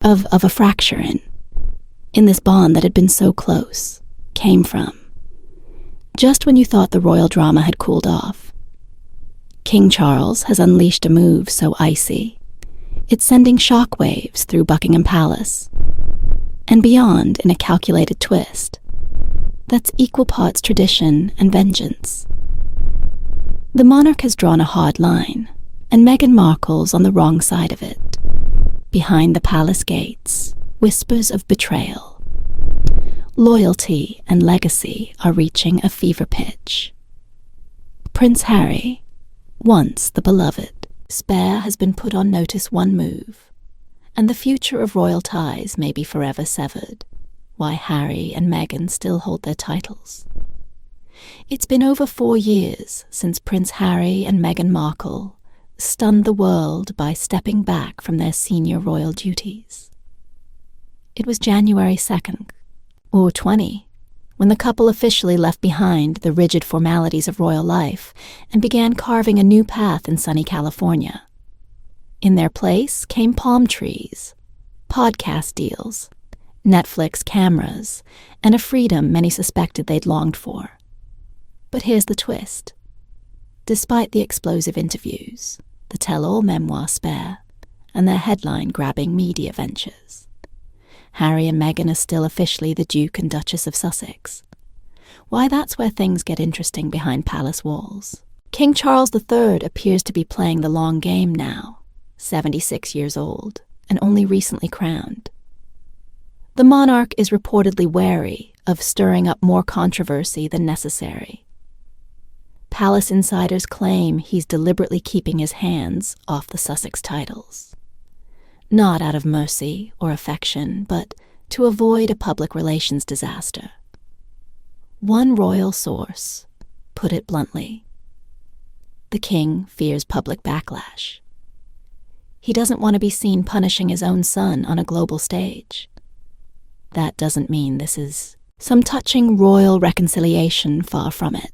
of a fracture in this bond that had been so close, came from. Just when you thought the royal drama had cooled off, King Charles has unleashed a move so icy, it's sending shockwaves through Buckingham Palace, and beyond in a calculated twist that's equal parts tradition and vengeance. The monarch has drawn a hard line, and Meghan Markle's on the wrong side of it. Behind the palace gates, whispers of betrayal. Loyalty and legacy are reaching a fever pitch. Prince Harry, once the beloved, spare has been put on notice one move, and the future of royal ties may be forever severed, why Harry and Meghan still hold their titles. It's been over 4 years since Prince Harry and Meghan Markle stunned the world by stepping back from their senior royal duties. It was January 2nd, or 20, when the couple officially left behind the rigid formalities of royal life and began carving a new path in sunny California. In their place came palm trees, podcast deals, Netflix cameras, and a freedom many suspected they'd longed for. But here's the twist. Despite the explosive interviews, the tell-all memoir spare, and their headline-grabbing media ventures, Harry and Meghan are still officially the Duke and Duchess of Sussex. Why, that's where things get interesting behind palace walls. King Charles III appears to be playing the long game now, 76 years old, and only recently crowned. The monarch is reportedly wary of stirring up more controversy than necessary. Palace insiders claim he's deliberately keeping his hands off the Sussex titles. Not out of mercy or affection, but to avoid a public relations disaster. One royal source put it bluntly. The king fears public backlash. He doesn't want to be seen punishing his own son on a global stage. That doesn't mean this is some touching royal reconciliation, far from it.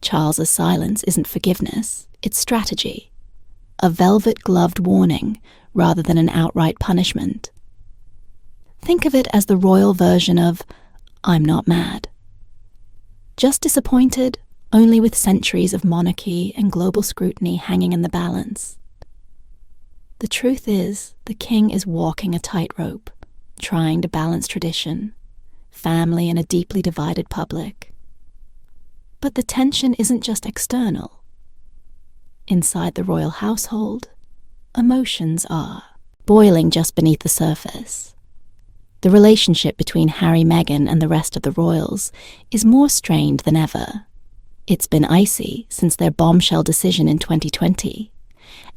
Charles's silence isn't forgiveness, it's strategy. A velvet-gloved warning rather than an outright punishment. Think of it as the royal version of, I'm not mad. Just disappointed, only with centuries of monarchy and global scrutiny hanging in the balance. The truth is, the king is walking a tightrope, trying to balance tradition, family, and a deeply divided public. But the tension isn't just external. Inside the royal household, emotions are boiling just beneath the surface. The relationship between Harry, Meghan, and the rest of the royals is more strained than ever. It's been icy since their bombshell decision in 2020,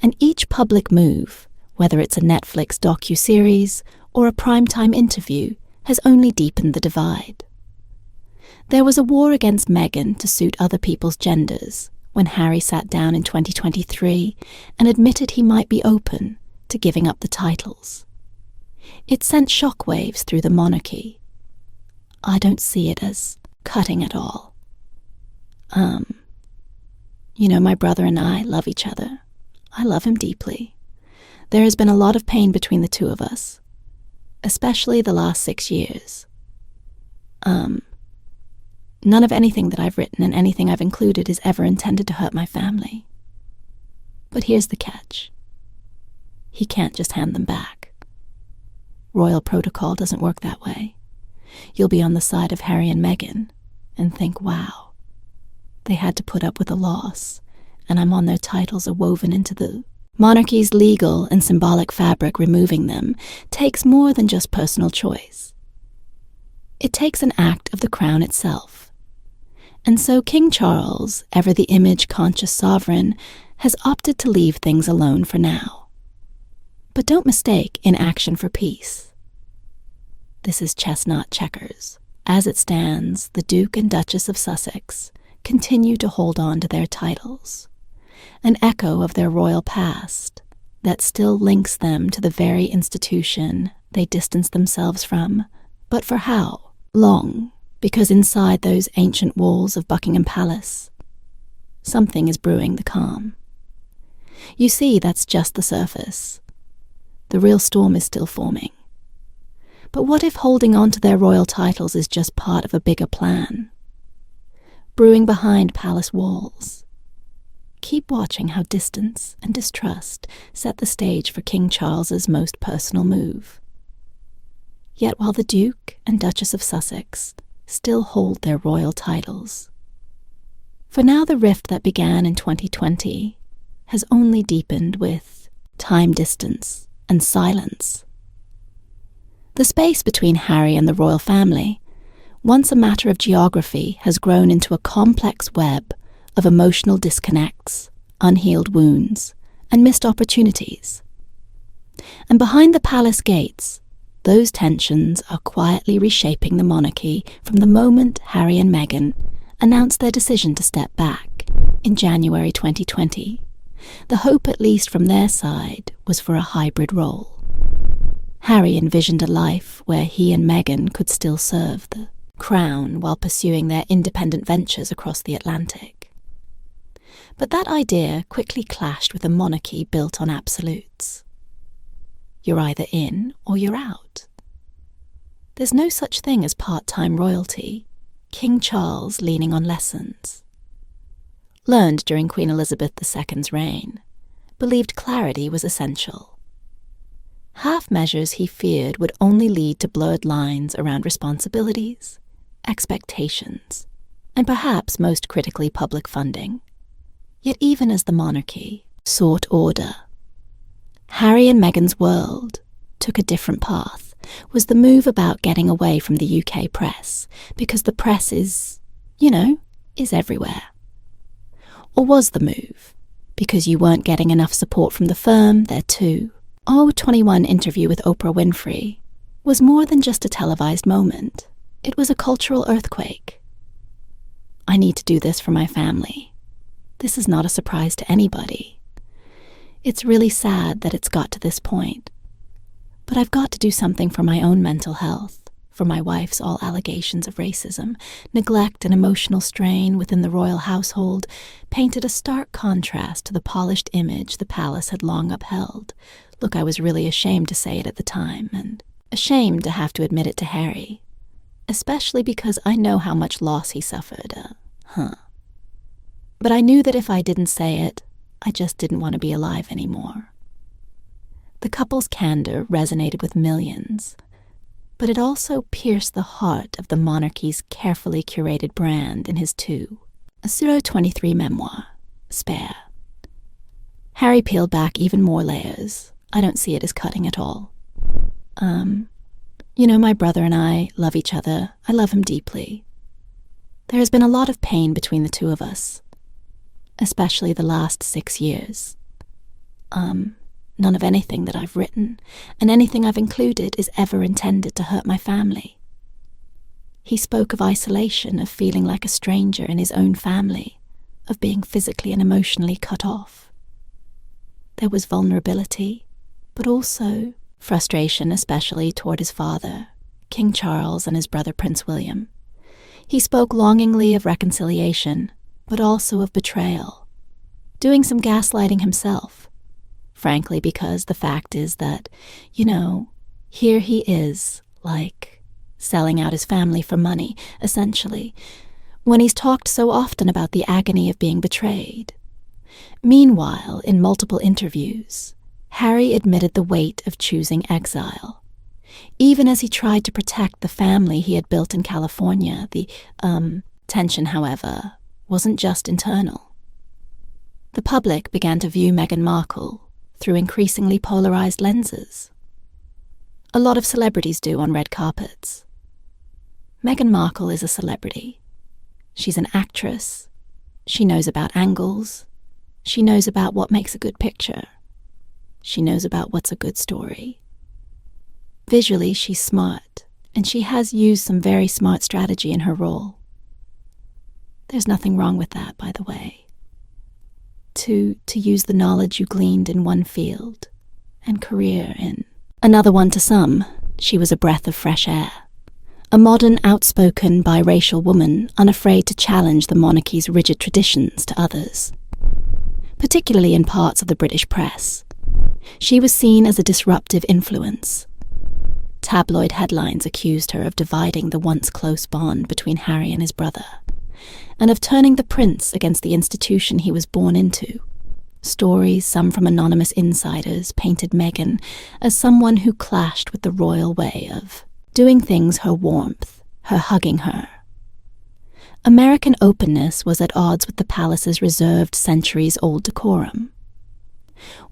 and each public move, whether it's a Netflix docuseries or a primetime interview, has only deepened the divide. There was a war against Meghan to suit other people's genders when Harry sat down in 2023 and admitted he might be open to giving up the titles. It sent shockwaves through the monarchy. I don't see it as cutting at all. My brother and I love each other. I love him deeply. There has been a lot of pain between the two of us, especially the last 6 years. None of anything that I've written and anything I've included is ever intended to hurt my family. But here's the catch. He can't just hand them back. Royal protocol doesn't work that way. You'll be on the side of Harry and Meghan and think, wow, they had to put up with a loss, and I'm on their titles are woven into the monarchy's legal and symbolic fabric. Removing them takes more than just personal choice. It takes an act of the crown itself. And so King Charles, ever the image-conscious sovereign, has opted to leave things alone for now. But don't mistake inaction for peace. This is chestnut checkers. As it stands, the Duke and Duchess of Sussex continue to hold on to their titles, an echo of their royal past that still links them to the very institution they distanced themselves from. But for how long? Because inside those ancient walls of Buckingham Palace, something is brewing the calm. You see, that's just the surface. The real storm is still forming. But what if holding on to their royal titles is just part of a bigger plan? Brewing behind palace walls. Keep watching how distance and distrust set the stage for King Charles's most personal move. Yet while the Duke and Duchess of Sussex still hold their royal titles, for now the rift that began in 2020 has only deepened with time, distance, and silence. The space between Harry and the royal family, once a matter of geography, has grown into a complex web of emotional disconnects, unhealed wounds, and missed opportunities. And behind the palace gates, those tensions are quietly reshaping the monarchy from the moment Harry and Meghan announced their decision to step back in January 2020. The hope, at least from their side, was for a hybrid role. Harry envisioned a life where he and Meghan could still serve the crown while pursuing their independent ventures across the Atlantic. But that idea quickly clashed with a monarchy built on absolutes. You're either in or you're out. There's no such thing as part-time royalty, King Charles leaning on lessons learned during Queen Elizabeth II's reign, believed clarity was essential. Half measures he feared would only lead to blurred lines around responsibilities, expectations, and perhaps most critically public funding. Yet even as the monarchy sought order, Harry and Meghan's world took a different path. Was the move about getting away from the UK press, because the press is everywhere? Or was the move because you weren't getting enough support from the firm there too? Our 21 interview with Oprah Winfrey was more than just a televised moment. It was a cultural earthquake. I need to do this for my family. This is not a surprise to anybody. It's really sad that it's got to this point. But I've got to do something for my own mental health, for my wife's all allegations of racism, neglect, and emotional strain within the royal household painted a stark contrast to the polished image the palace had long upheld. Look, I was really ashamed to say it at the time, and ashamed to have to admit it to Harry, especially because I know how much loss he suffered. But I knew that if I didn't say it, I just didn't want to be alive anymore. The couple's candor resonated with millions, but it also pierced the heart of the monarchy's carefully curated brand in his a 023 memoir, Spare. Harry peeled back even more layers. I don't see it as cutting at all. My brother and I love each other. I love him deeply. There has been a lot of pain between the two of us, especially the last 6 years. None of anything that I've written, and anything I've included, is ever intended to hurt my family. He spoke of isolation, of feeling like a stranger in his own family, of being physically and emotionally cut off. There was vulnerability, but also frustration, especially toward his father, King Charles, and his brother Prince William. He spoke longingly of reconciliation, but also of betrayal, doing some gaslighting himself. Frankly, because the fact is that, here he is, selling out his family for money, essentially, when he's talked so often about the agony of being betrayed. Meanwhile, in multiple interviews, Harry admitted the weight of choosing exile. Even as he tried to protect the family he had built in California, the tension, however, wasn't just internal. The public began to view Meghan Markle through increasingly polarized lenses. A lot of celebrities do on red carpets. Meghan Markle is a celebrity. She's an actress. She knows about angles. She knows about what makes a good picture. She knows about what's a good story. Visually, she's smart, and she has used some very smart strategy in her role. There's nothing wrong with that, by the way. To use the knowledge you gleaned in one field and career in another one. To some, she was a breath of fresh air. A modern, outspoken, biracial woman unafraid to challenge the monarchy's rigid traditions to others. Particularly in parts of the British press, She was seen as a disruptive influence. Tabloid headlines accused her of dividing the once close bond between Harry and his brother, and of turning the prince against the institution he was born into. Stories, some from anonymous insiders, painted Meghan as someone who clashed with the royal way of doing things, her warmth, her hugging her. American openness was at odds with the palace's reserved centuries-old decorum.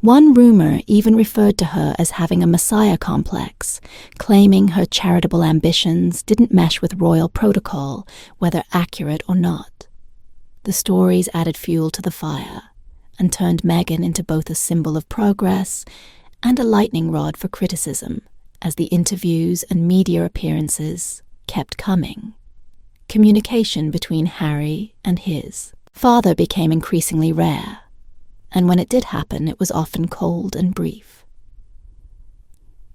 One rumor even referred to her as having a messiah complex, claiming her charitable ambitions didn't mesh with royal protocol, whether accurate or not. The stories added fuel to the fire and turned Meghan into both a symbol of progress and a lightning rod for criticism as the interviews and media appearances kept coming. Communication between Harry and his father became increasingly rare, and when it did happen, it was often cold and brief.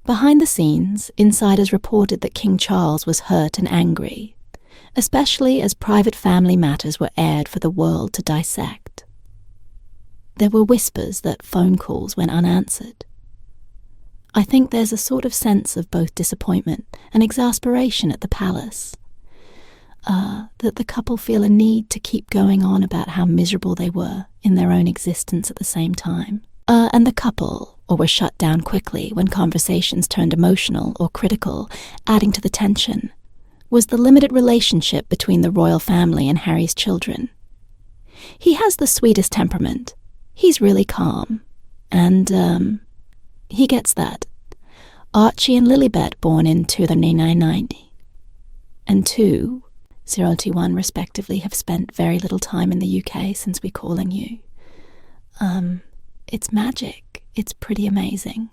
Behind the scenes, insiders reported that King Charles was hurt and angry, especially as private family matters were aired for the world to dissect. There were whispers that phone calls went unanswered. I think there's a sort of sense of both disappointment and exasperation at the palace, that the couple feel a need to keep going on about how miserable they were in their own existence at the same time. And the couple, or were shut down quickly when conversations turned emotional or critical, adding to the tension, was the limited relationship between the royal family and Harry's children. He has the sweetest temperament. He's really calm, and he gets that. Archie and Lilibet born in 1990, and 2021 respectively, have spent very little time in the UK since we calling you. It's magic. It's pretty amazing.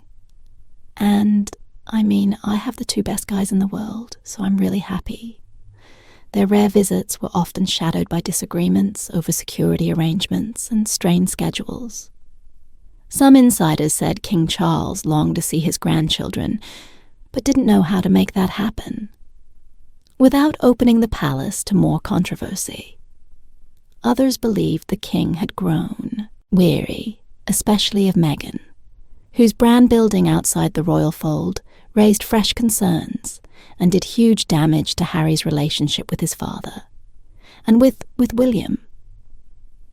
And, I mean, I have the two best guys in the world, so I'm really happy. Their rare visits were often shadowed by disagreements over security arrangements and strained schedules. Some insiders said King Charles longed to see his grandchildren, but didn't know how to make that happen, without opening the palace to more controversy. Others believed the king had grown weary, especially of Meghan, whose brand building outside the royal fold raised fresh concerns and did huge damage to Harry's relationship with his father, and with William.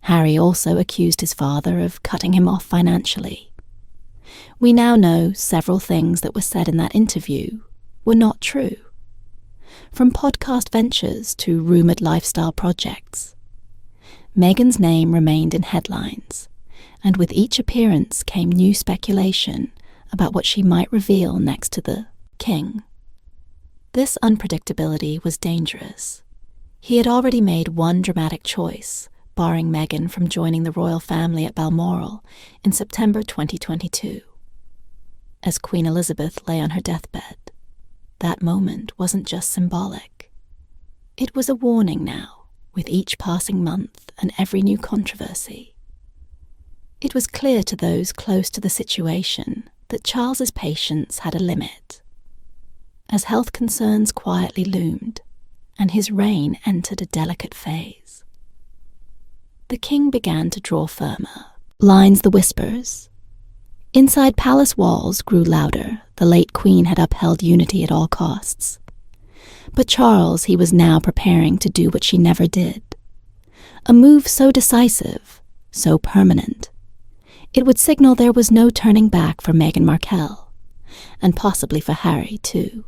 Harry also accused his father of cutting him off financially. We now know several things that were said in that interview were not true. From podcast ventures to rumoured lifestyle projects, Meghan's name remained in headlines, and with each appearance came new speculation about what she might reveal next to the king. This unpredictability was dangerous. He had already made one dramatic choice, barring Meghan from joining the royal family at Balmoral in September 2022. As Queen Elizabeth lay on her deathbed, that moment wasn't just symbolic. It was a warning now, with each passing month and every new controversy. It was clear to those close to the situation that Charles's patience had a limit, as health concerns quietly loomed and his reign entered a delicate phase. The king began to draw firmer. Lines the whispers. Inside palace walls grew louder. The late queen had upheld unity at all costs. But Charles, he was now preparing to do what she never did. A move so decisive, so permanent. It would signal there was no turning back for Meghan Markle, and possibly for Harry too.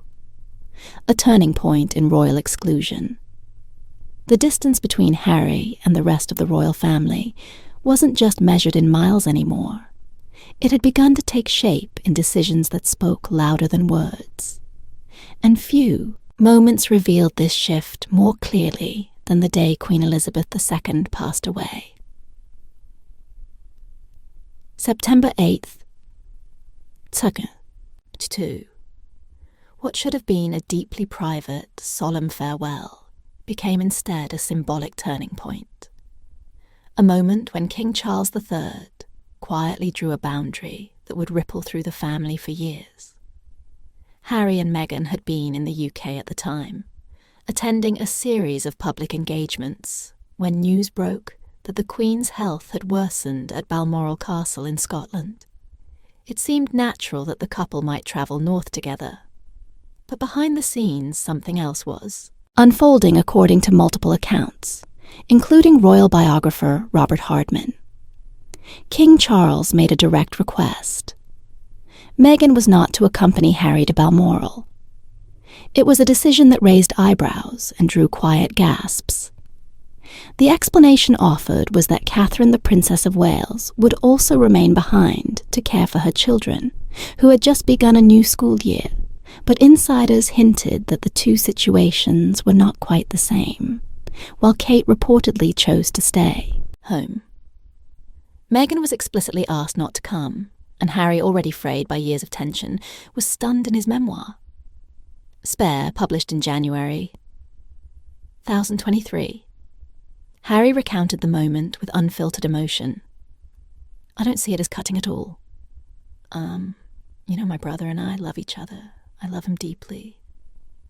A turning point in royal exclusion. The distance between Harry and the rest of the royal family wasn't just measured in miles anymore. It had begun to take shape in decisions that spoke louder than words. And few moments revealed this shift more clearly than the day Queen Elizabeth II passed away. September 8th, 2022. What should have been a deeply private, solemn farewell became instead a symbolic turning point. A moment when King Charles III quietly drew a boundary that would ripple through the family for years. Harry and Meghan had been in the UK at the time, attending a series of public engagements when news broke that the Queen's health had worsened at Balmoral Castle in Scotland. It seemed natural that the couple might travel north together. But behind the scenes, something else was unfolding according to multiple accounts, including royal biographer Robert Hardman. King Charles made a direct request. Meghan was not to accompany Harry to Balmoral. It was a decision that raised eyebrows and drew quiet gasps. The explanation offered was that Catherine, the Princess of Wales, would also remain behind to care for her children, who had just begun a new school year, but insiders hinted that the two situations were not quite the same, while Kate reportedly chose to stay home. Meghan was explicitly asked not to come, and Harry, already frayed by years of tension, was stunned in his memoir. Spare, published in January 1023. Harry recounted the moment with unfiltered emotion. I don't see it as cutting at all. My brother and I love each other. I love him deeply.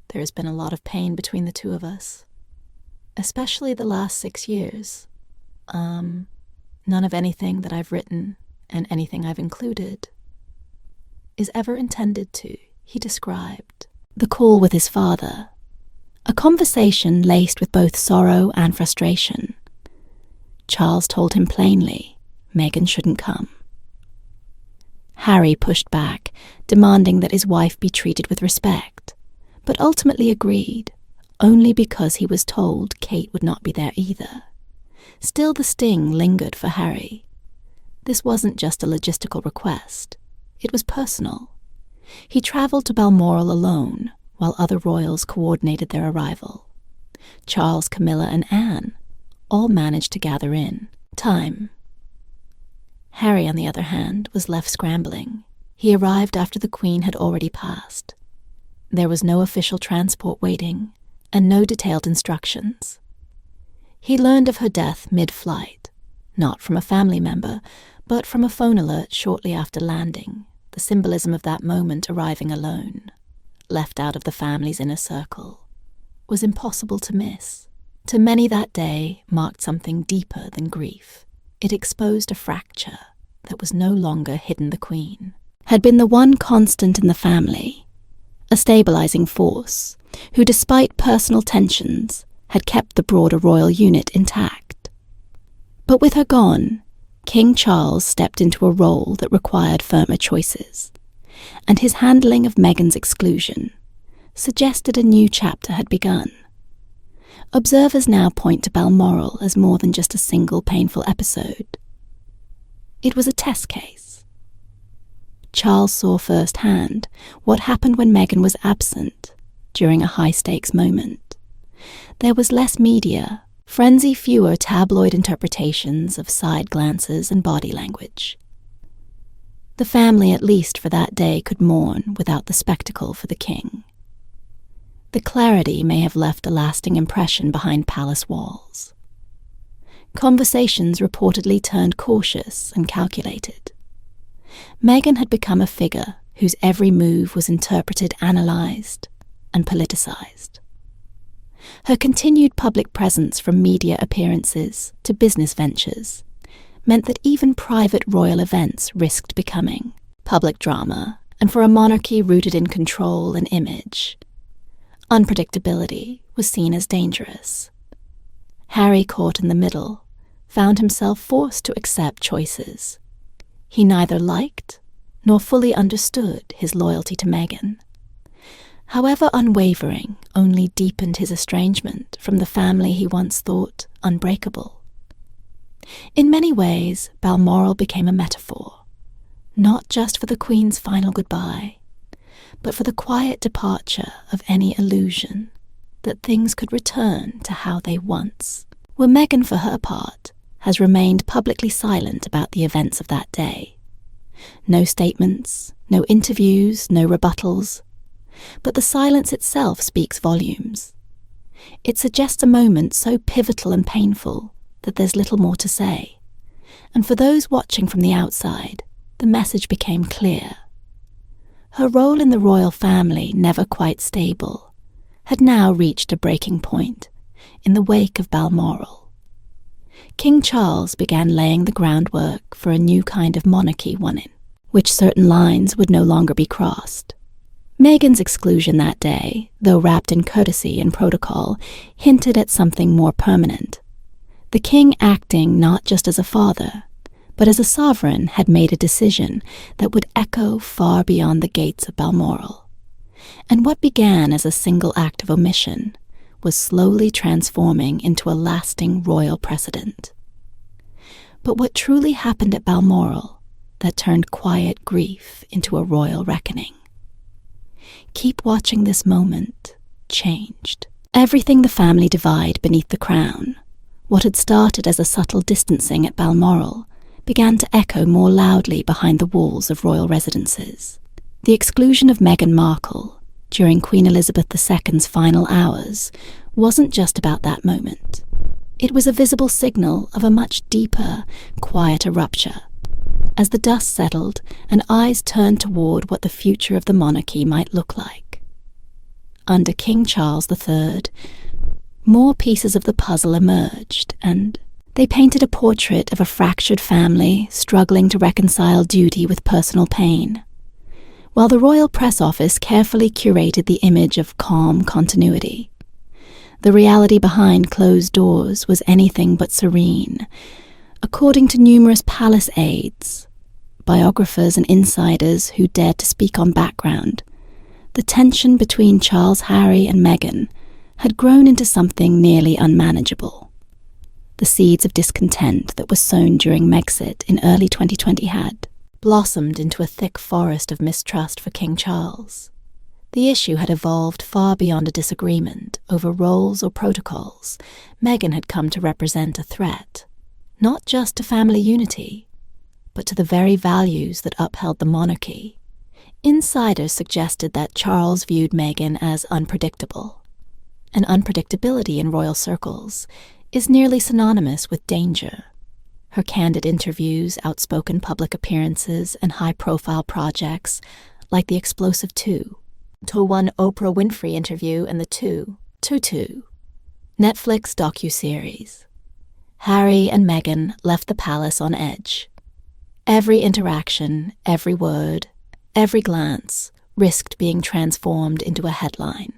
There has been a lot of pain between the two of us, especially the last 6 years. None of anything that I've written and anything I've included is ever intended to, he described the call with his father, a conversation laced with both sorrow and frustration. Charles told him plainly Meghan shouldn't come. Harry pushed back, demanding that his wife be treated with respect, but ultimately agreed, only because he was told Kate would not be there either. Still, the sting lingered for Harry. This wasn't just a logistical request. It was personal. He travelled to Balmoral alone, while other royals coordinated their arrival. Charles, Camilla, and Anne all managed to gather in time. Harry, on the other hand, was left scrambling. He arrived after the Queen had already passed. There was no official transport waiting, and no detailed instructions. He learned of her death mid-flight, not from a family member, but from a phone alert shortly after landing, the symbolism of that moment arriving alone, left out of the family's inner circle, was impossible to miss. To many that day marked something deeper than grief. It exposed a fracture that was no longer hidden. The Queen had been the one constant in the family, a stabilizing force, who despite personal tensions had kept the broader royal unit intact. But with her gone, King Charles stepped into a role that required firmer choices, and his handling of Meghan's exclusion suggested a new chapter had begun. Observers now point to Balmoral as more than just a single painful episode. It was a test case. Charles saw firsthand what happened when Meghan was absent during a high-stakes moment. There was less media, frenzy, fewer tabloid interpretations of side glances and body language. The family, at least for that day, could mourn without the spectacle for the king. The clarity may have left a lasting impression behind palace walls. Conversations reportedly turned cautious and calculated. Meghan had become a figure whose every move was interpreted, analysed, and politicised. Her continued public presence, from media appearances to business ventures, meant that even private royal events risked becoming public drama, and for a monarchy rooted in control and image, unpredictability was seen as dangerous. Harry, caught in the middle, found himself forced to accept choices. He neither liked nor fully understood his loyalty to Meghan. However unwavering, only deepened his estrangement from the family he once thought unbreakable. In many ways, Balmoral became a metaphor, not just for the Queen's final goodbye, but for the quiet departure of any illusion that things could return to how they once were. Meghan, for her part, has remained publicly silent about the events of that day. No statements, no interviews, no rebuttals. But the silence itself speaks volumes. It suggests a moment so pivotal and painful that there's little more to say. And for those watching from the outside, the message became clear. Her role in the royal family, never quite stable, had now reached a breaking point in the wake of Balmoral. King Charles began laying the groundwork for a new kind of monarchy, one which certain lines would no longer be crossed. Meghan's exclusion that day, though wrapped in courtesy and protocol, hinted at something more permanent. The king, acting not just as a father, but as a sovereign, had made a decision that would echo far beyond the gates of Balmoral. And what began as a single act of omission was slowly transforming into a lasting royal precedent. But what truly happened at Balmoral that turned quiet grief into a royal reckoning? Keep watching this moment changed. Everything the family divide beneath the crown, what had started as a subtle distancing at Balmoral, began to echo more loudly behind the walls of royal residences. The exclusion of Meghan Markle during Queen Elizabeth II's final hours wasn't just about that moment. It was a visible signal of a much deeper, quieter rupture. As the dust settled and eyes turned toward what the future of the monarchy might look like. Under King Charles III, more pieces of the puzzle emerged, and they painted a portrait of a fractured family struggling to reconcile duty with personal pain, while the royal press office carefully curated the image of calm continuity. The reality behind closed doors was anything but serene. According to numerous palace aides, biographers and insiders who dared to speak on background, the tension between Charles, Harry and Meghan had grown into something nearly unmanageable. The seeds of discontent that were sown during Megxit in early 2020 had blossomed into a thick forest of mistrust for King Charles. The issue had evolved far beyond a disagreement over roles or protocols. Meghan had come to represent a threat, not just to family unity, but to the very values that upheld the monarchy. Insiders suggested that Charles viewed Meghan as unpredictable, and unpredictability in royal circles is nearly synonymous with danger. Her candid interviews, outspoken public appearances, and high-profile projects, like the explosive Two, to one Oprah Winfrey interview and the Two Netflix docuseries. Harry and Meghan left the palace on edge. Every interaction, every word, every glance risked being transformed into a headline.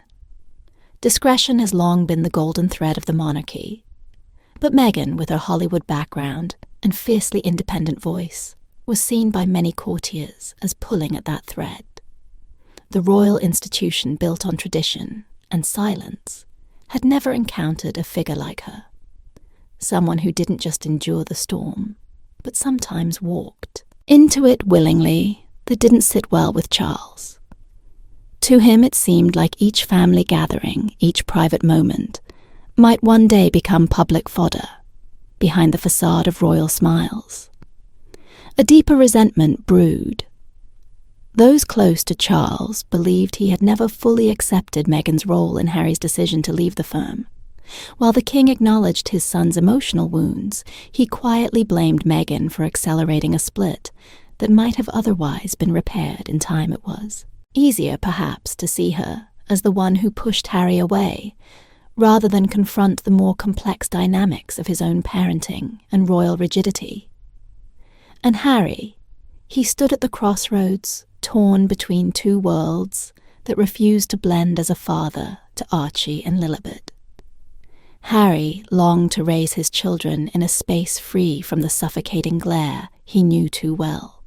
Discretion has long been the golden thread of the monarchy, but Meghan, with her Hollywood background and fiercely independent voice, was seen by many courtiers as pulling at that thread. The royal institution built on tradition and silence had never encountered a figure like her. Someone who didn't just endure the storm, but sometimes walked into it willingly, that didn't sit well with Charles. To him it seemed like each family gathering, each private moment, might one day become public fodder, behind the facade of royal smiles. A deeper resentment brewed. Those close to Charles believed he had never fully accepted Meghan's role in Harry's decision to leave the firm. While the king acknowledged his son's emotional wounds, he quietly blamed Meghan for accelerating a split that might have otherwise been repaired in time. It was easier, perhaps, to see her as the one who pushed Harry away, rather than confront the more complex dynamics of his own parenting and royal rigidity. And Harry, he stood at the crossroads, torn between two worlds that refused to blend as a father to Archie and Lilibet. Harry longed to raise his children in a space free from the suffocating glare he knew too well.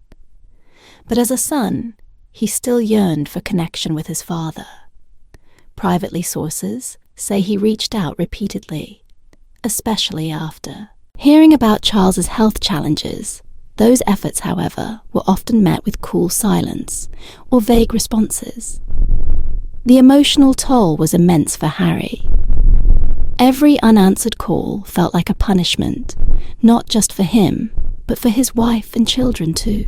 But as a son, he still yearned for connection with his father. Privately sources say he reached out repeatedly, especially after hearing about Charles's health challenges. Those efforts, however, were often met with cool silence or vague responses. The emotional toll was immense for Harry. Every unanswered call felt like a punishment, not just for him, but for his wife and children too.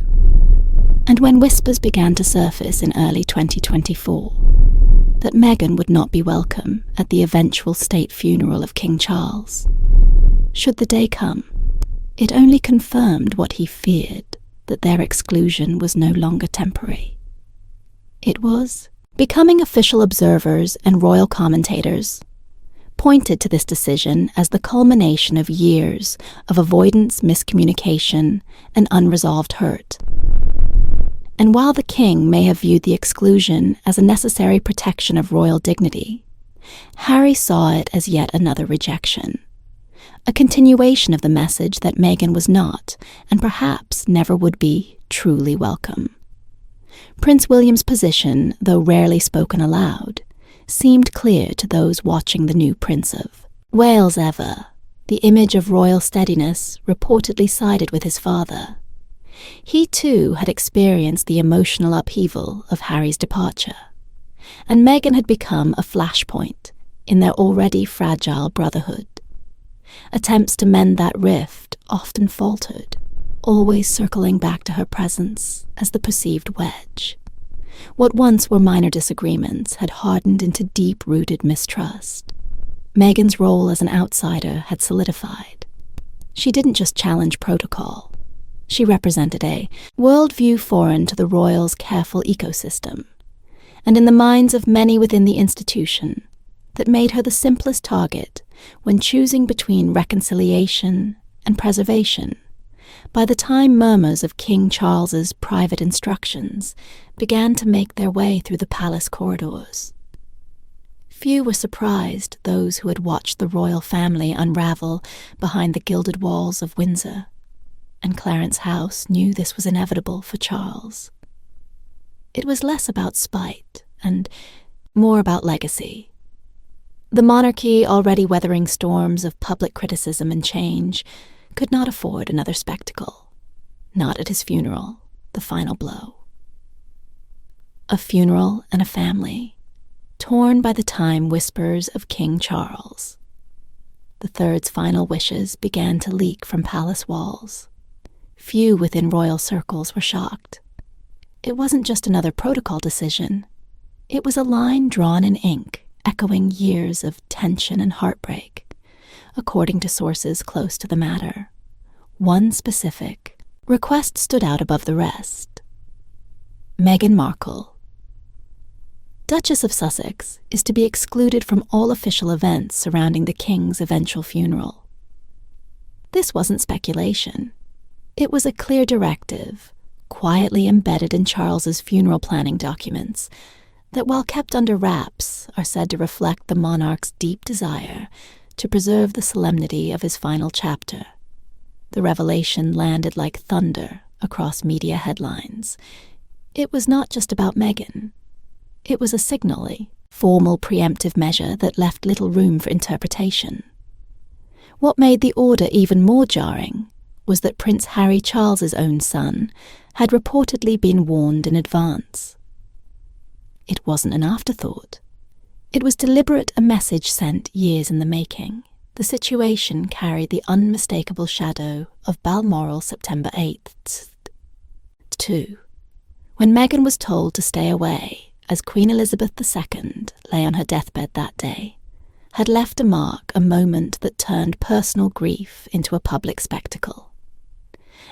And when whispers began to surface in early 2024 that Meghan would not be welcome at the eventual state funeral of King Charles, should the day come, it only confirmed what he feared, that their exclusion was no longer temporary. It was. Becoming official observers and royal commentators pointed to this decision as the culmination of years of avoidance, miscommunication, and unresolved hurt. And while the king may have viewed the exclusion as a necessary protection of royal dignity, Harry saw it as yet another rejection, a continuation of the message that Meghan was not, and perhaps never would be, truly welcome. Prince William's position, though rarely spoken aloud, seemed clear to those watching the new Prince of Wales ever. The image of royal steadiness reportedly sided with his father. He too had experienced the emotional upheaval of Harry's departure, and Meghan had become a flashpoint in their already fragile brotherhood. Attempts to mend that rift often faltered, always circling back to her presence as the perceived wedge. What once were minor disagreements had hardened into deep-rooted mistrust. Meghan's role as an outsider had solidified. She didn't just challenge protocol. She represented a worldview foreign to the royals' careful ecosystem, and in the minds of many within the institution, that made her the simplest target when choosing between reconciliation and preservation. By the time murmurs of King Charles's private instructions began to make their way through the palace corridors, few were surprised, those who had watched the royal family unravel behind the gilded walls of Windsor, and Clarence House knew this was inevitable for Charles. It was less about spite and more about legacy. The monarchy, already weathering storms of public criticism and change, could not afford another spectacle. Not at his funeral, the final blow. A funeral and a family, torn by the time whispers of King Charles. The third's final wishes began to leak from palace walls. Few within royal circles were shocked. It wasn't just another protocol decision. It was a line drawn in ink, echoing years of tension and heartbreak. According to sources close to the matter, one specific request stood out above the rest. Meghan Markle, Duchess of Sussex, is to be excluded from all official events surrounding the king's eventual funeral. This wasn't speculation. It was a clear directive, quietly embedded in Charles's funeral planning documents, that while kept under wraps are said to reflect the monarch's deep desire to preserve the solemnity of his final chapter. The revelation landed like thunder across media headlines. It was not just about Meghan. It was a signally, formal preemptive measure that left little room for interpretation. What made the order even more jarring was that Prince Harry Charles's own son had reportedly been warned in advance. It wasn't an afterthought. It was deliberate, a message sent years in the making. The situation carried the unmistakable shadow of Balmoral September 8th. 2. When Meghan was told to stay away, as Queen Elizabeth II lay on her deathbed that day, had left a mark, a moment that turned personal grief into a public spectacle.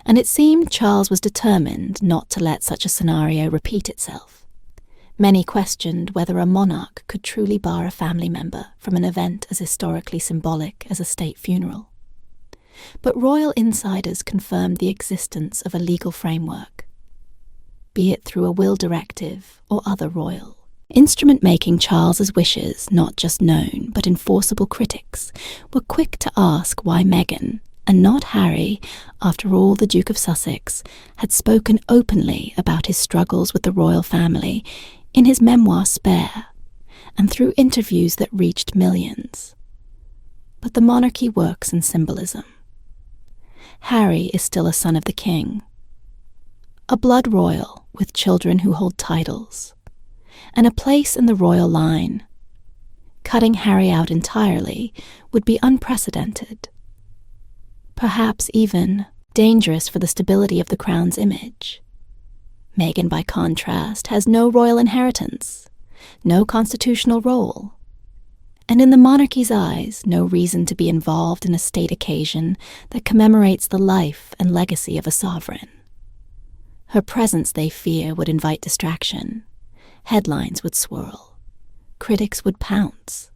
And it seemed Charles was determined not to let such a scenario repeat itself. Many questioned whether a monarch could truly bar a family member from an event as historically symbolic as a state funeral. But royal insiders confirmed the existence of a legal framework, be it through a will directive or other royal instrument making. Charles's wishes, not just known but enforceable critics, were quick to ask why Meghan, and not Harry, after all the Duke of Sussex, had spoken openly about his struggles with the royal family in his memoir Spare, and through interviews that reached millions. But the monarchy works in symbolism. Harry is still a son of the king, a blood royal with children who hold titles, and a place in the royal line. Cutting Harry out entirely would be unprecedented, perhaps even dangerous for the stability of the crown's image. Meghan, by contrast, has no royal inheritance, no constitutional role, and in the monarchy's eyes, no reason to be involved in a state occasion that commemorates the life and legacy of a sovereign. Her presence, they fear, would invite distraction. Headlines would swirl. Critics would pounce.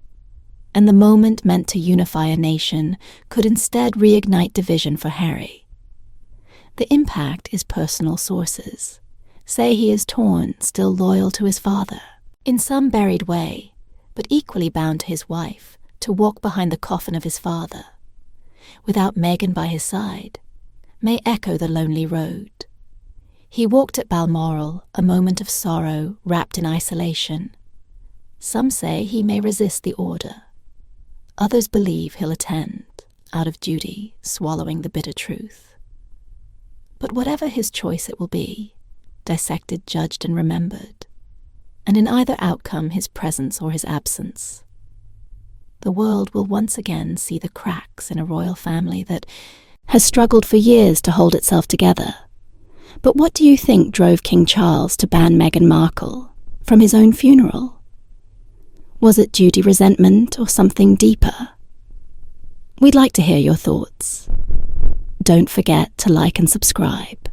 And the moment meant to unify a nation could instead reignite division for Harry. The impact is personal sources. say he is torn, still loyal to his father, in some buried way, but equally bound to his wife, to walk behind the coffin of his father. Without Meghan by his side, may echo the lonely road. He walked at Balmoral, a moment of sorrow, wrapped in isolation. Some say he may resist the order. Others believe he'll attend, out of duty, swallowing the bitter truth. But whatever his choice it will be, dissected, judged, and remembered, and in either outcome his presence or his absence, the world will once again see the cracks in a royal family that has struggled for years to hold itself together. But what do you think drove King Charles to ban Meghan Markle from his own funeral? Was it duty resentment or something deeper? We'd like to hear your thoughts. Don't forget to like and subscribe.